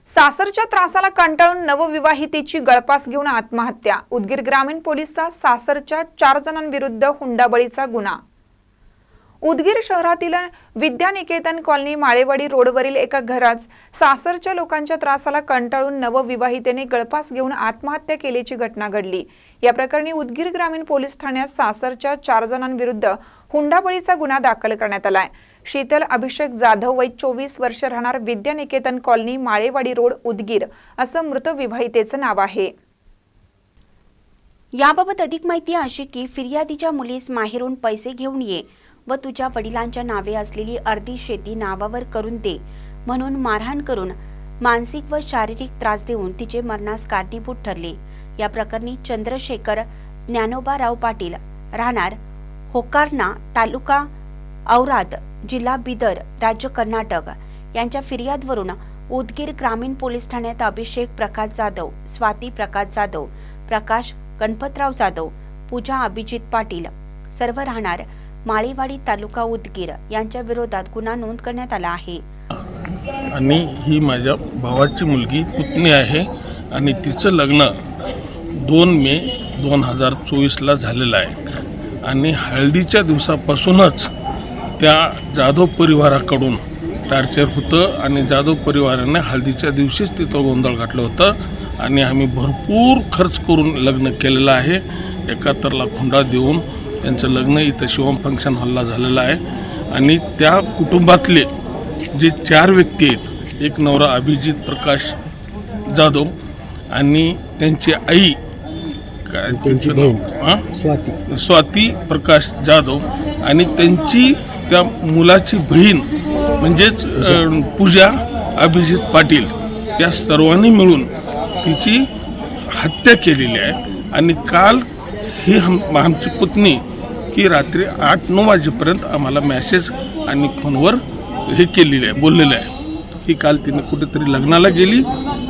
सासरच्या त्रासाला कंटाळून नवविवाहितेची गळफास घेऊन आत्महत्या। उदगीर ग्रामीण पोलिसात सासरच्या 4 जणांविरुद्ध हुंडाबळीचा गुन्हा। उदगीर शहरातील विद्यानिकेतन कॉलनी माळेवाडी रोडवरील एका घरात सासरच्या लोकांच्या त्रासाला कंटाळून नवविवाहितेने गळफास घेऊन आत्महत्या केल्याची घटना घडली। या प्रकरणी उदगीर ग्रामीण पोलीस ठाण्यात सासरच्या 4 जणांविरुद्ध हुंडाबळीचा गुन्हा दाखल करण्यात आलाय। शीतल अभिषेक जाधव वय 24 वर्ष राहणार विद्यानिकेतन कॉलनी माळेवाडी रोड उदगीर असं मृत विवाहितेचं नाव आहे। याबाबत अधिक माहिती अशी की फिर्यादीच्या मुलीस माहेरून पैसे घेऊन ये व तुझ्या वडिलांच्या नावे असलेली अर्धी शेती नावावर करून दे म्हणून मारहाण करून मानसिक व शारीरिक त्रास देऊन तिचे मरणास कारणीभूत ठरले। या प्रकरणी चंद्रशेखर ज्ञानोबाराव पाटील राहणार होकारना तालुका औराद जिल्हा बिदर राज्य कर्नाटक यांच्या फिर्यादवरून उदगीर ग्रामीण पोलीस ठाण्यात अभिषेक प्रकाश जाधव, स्वाती प्रकाश जाधव, प्रकाश गणपतराव जाधव, पूजा अभिजित पाटील सर्व राहणार माळेवाडी तालुका उदगीर यांच्या विरोधात गुन्हा नोंद करण्यात आला आहे। आणि ही माझ्या भावाची मुलगी पुतणी आहे आणि तिचं लग्न 2 मे 2024 ला झालेलं आहे आणि हळदीच्या दिवसापासूनच त्या जाधव परिवाराकडून टार्चर होतं आणि जाधव परिवाराने हळदीच्या दिवशीच तिथं गोंधळ घातलं होतं आणि आम्ही भरपूर खर्च करून लग्न केलेलं आहे। 71 लाख हुंडा देऊन त्यांचं लग्न इथं शिवम फंक्शन हॉलला झालेलं आहे आणि त्या कुटुंबातले जे 4 व्यक्ती आहेत, एक नवरा अभिजित प्रकाश जाधव आणि त्यांची आई त्यांची बहीण स्वाती प्रकाश जाधव आणि त्यांची त्या मुलाची बहीण म्हणजेच पूजा अभिजित पाटील या सर्वांनी मिळून तिची हत्या केलेली आहे। आणि काल ही आमची पुतणी की रात्री 8-9 वाजेपर्यंत आम्हाला मेसेज आणि फोनवर हे केलेलं आहे, बोललेलं आहे की काल तिने कुठेतरी लग्नाला गेली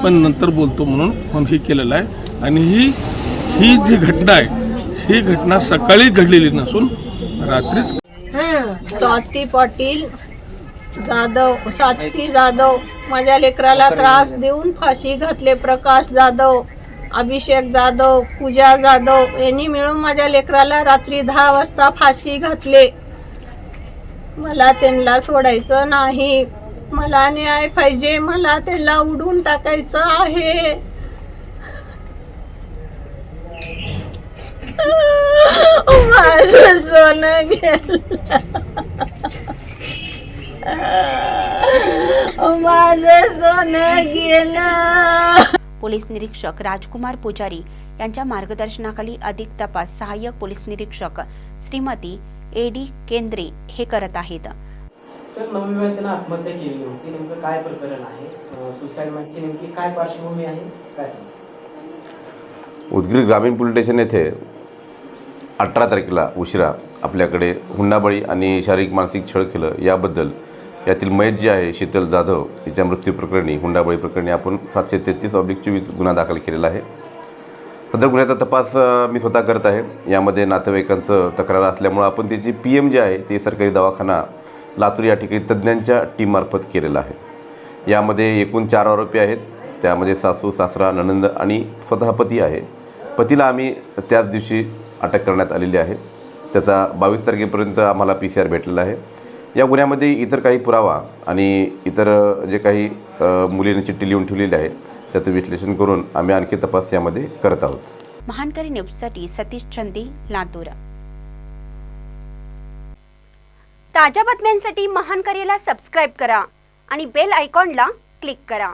पण नंतर बोलतो म्हणून फोन हे केलेला आहे। आणि ही जी घटना आहे ही घटना सकाळी घडलेली नसून रात्रीच स्वाती पाटील जाधव, स्वाती जाधव माझ्या लेकराला त्रास देऊन फाशी घातले। प्रकाश जाधव, अभिषेक जाधव, पूजा जाधव यांनी मिळून माझ्या लेकराला रात्री 10 वाजता फाशी घातले। मला त्यांना सोडायचं नाही, मला न्याय पाहिजे, मला त्यांना उडून टाकायचं आहे। माझं सोनं गेलं, माझं सोनं गेलं। पोलीस निरीक्षक राजकुमार पुजारी यांच्या मार्गदर्शनाखाली अधिक तपास सहाय्यक पोलीस निरीक्षक श्रीमती एडी केंद्रे हे करत आहेत। सर, नवविवाहितेने आत्महत्या केली होती, नेमकं काय प्रकरण आहे? सुसाईड मागची नेमकी काय पार्श्वभूमी आहे, काय सांगा? उदगीर ग्रामीण पोलीस स्टेशन येथे 18 तारखेला उशिरा आपल्याकडे हुंडाबळी आणि शारीरिक मानसिक छळ केलं याबद्दल यातील मयत जी आहे शीतल जाधव हिच्या मृत्यू प्रकरणी हुंडाबळी प्रकरणी आपण 733/24 गुन्हा दाखल केलेला आहे। सदर गुन्ह्याचा तपास मी स्वतः करत आहे। यामध्ये नातेवाईकांचं तक्रार असल्यामुळे आपण त्याची PM जे आहे ते सरकारी दवाखाना लातूर या ठिकाणी तज्ज्ञांच्या टीममार्फत केलेलं आहे। यामध्ये एकूण 4 आरोपी आहेत, त्यामध्ये सासू, सासरा, नणंद आणि स्वतः पती आहे। पतीला आम्ही त्याच दिवशी अटक करण्यात आलेली आहे। त्याचा 22 तारखेपर्यंत आम्हाला PCR भेटलेला आहे। या गुन्ह्यामध्ये इतर काही पुरावा आणि इतर जे काही मुलीने चिठ्ठी लिहून ठेवलेली आहे त्याचं विश्लेषण करून आम्ही आणखी तपास यामध्ये करत आहोत। महानकरी न्यूजसाठी सतीश चंदी, लातूर। ताज्या बातम्यांसाठी महानकरीला सबस्क्राईब करा आणि बेल आयकॉनला क्लिक करा।